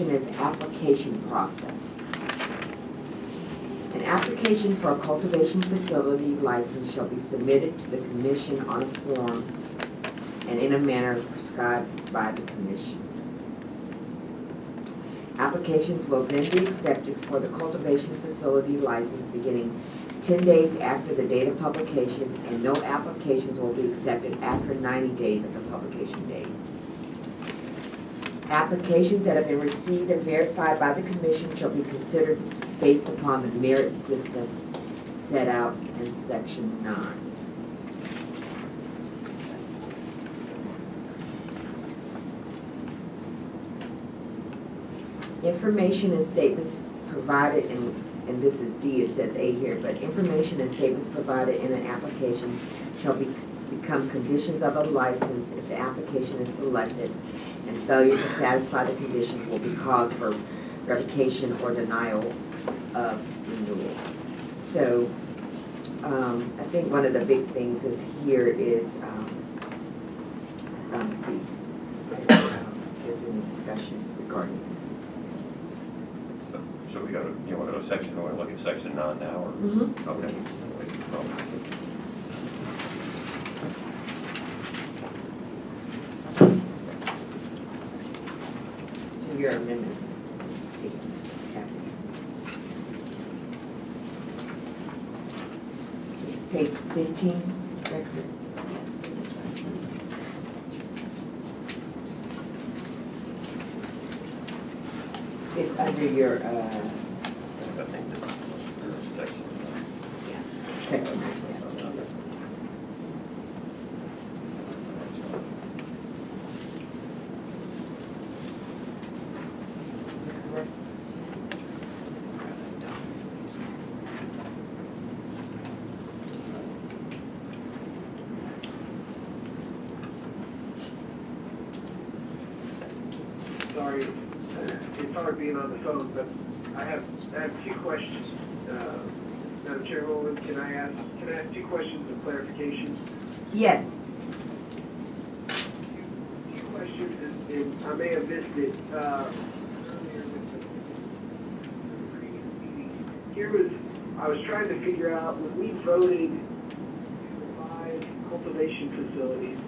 is application process. An application for a cultivation facility license shall be submitted to the commission on a form and in a manner prescribed by the commission. Applications will then be accepted for the cultivation facility license beginning 10 days after the date of publication, and no applications will be accepted after 90 days of the publication date. Applications that have been received and verified by the commission shall be considered based upon the merit system set out in section 9. Information and statements provided and this is D, it says A here, but information and statements provided in an application shall become conditions of a license if the application is selected, and failure to satisfy the conditions will be cause for revocation or denial of renewal. So I think one of the big things is here is, let's see if there's any discussion regarding it. So we go to, you want to go to section, or look at section 9 now, or? Mm-hmm. Okay. So your amendments. It's page 15, record. It's under your, I think this is section. section. Is this correct? Sorry, it's hard being on the phone, but I have two questions. Madam Chairwoman, can I ask two questions of clarification? Yes. Two questions, and I may have missed it earlier with the previous meeting. I was trying to figure out, when we voted for 5 cultivation facilities,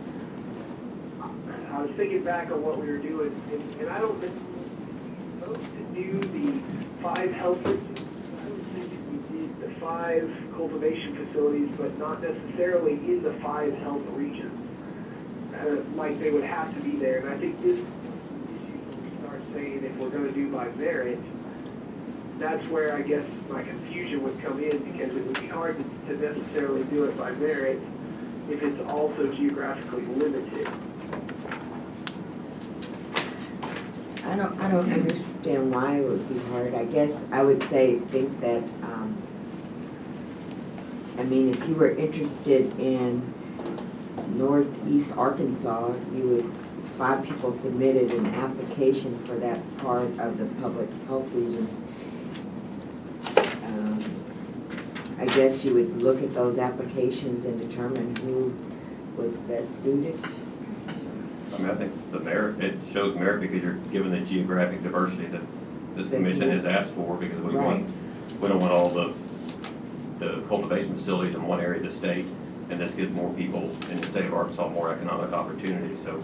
I was thinking back on what we were doing, and I don't think we were supposed to do the 5 health regions. I was thinking we did the 5 cultivation facilities, but not necessarily in the 5 health regions. Like they would have to be there. And I think this issue, when we start saying if we're going to do by merit, that's where I guess my confusion would come in, because it would be hard to necessarily do it by merit if it's also geographically limited. I don't understand why it would be hard. I guess I would think that, I mean, if you were interested in Northeast Arkansas, 5 people submitted an application for that part of the public health regions. I guess you would look at those applications and determine who was best suited. I mean, I think the merit, it shows merit because you're given the geographic diversity that this commission has asked for, because we don't want all the cultivation facilities in one area of the state, and this gives more people in the state of Arkansas more economic opportunity. So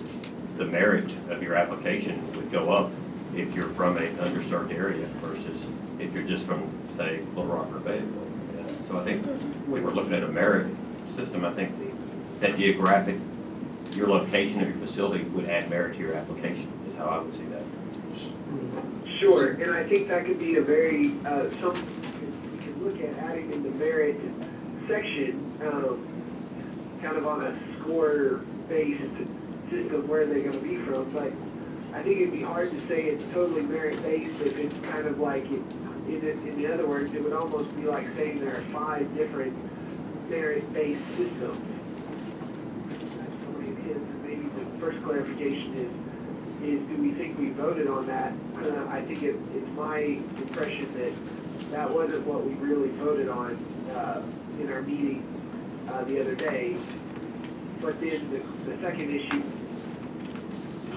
the merit of your application would go up if you're from an underserved area versus if you're just from, say, Little Rock or Fayetteville. So I think if we're looking at a merit system, I think that geographic, your location of your facility would add merit to your application, is how I would see that. Sure, and I think that could be a very, something we could look at adding in the merit section, kind of on a score-based system where they're going to be from, but I think it'd be hard to say it's totally merit-based if it's kind of like, in the other words, it would almost be like saying there are 5 different merit-based systems. Maybe the first clarification is do we think we voted on that? I think it's my impression that wasn't what we really voted on in our meeting the other day. But then the second issue,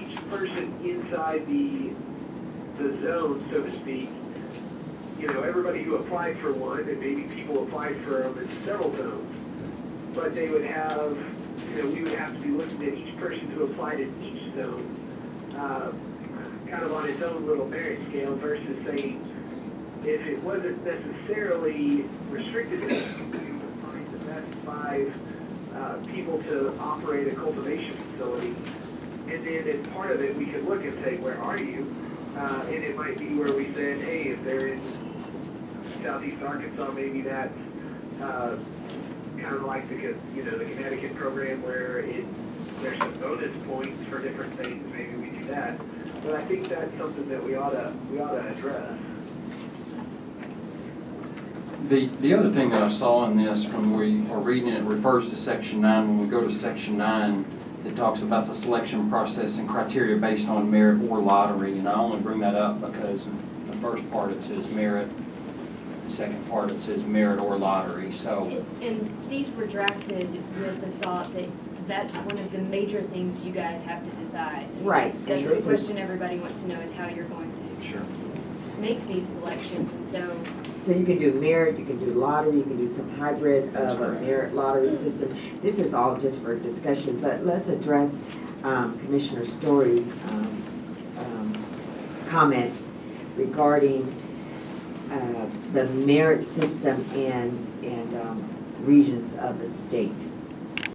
each person inside the the zone, so to speak, you know, everybody who applied for one, and maybe people applied for them in several zones, but they would have, you know, we would have to be looking at each person who applied in each zone, kind of on its own little merit scale versus saying, if it wasn't necessarily restricted, we would find the best 5 people to operate a cultivation facility. And then as part of it, we could look and say, where are you? And it might be where we said, hey, if they're in southeast Arkansas, maybe that's kind of like the, you know, the Connecticut program where there's some bonus points for different things. Maybe we do that. But I think that's something that we ought to address. The other thing that I saw in this from we are reading it refers to section 9. When we go to section 9, it talks about the selection process and criteria based on merit or lottery. And I only bring that up because in the first part it says merit, the second part it says merit or lottery. So, And these were drafted with the thought that that's one of the major things you guys have to decide. Right. That's And the this is- question everybody wants to know is how you're going to, Sure. to make these selections. And so So you can do merit, you can do lottery, you can do some hybrid That's of a correct. merit lottery system. This is all just for discussion, but let's address Commissioner Story's comment regarding the merit system and regions of the state.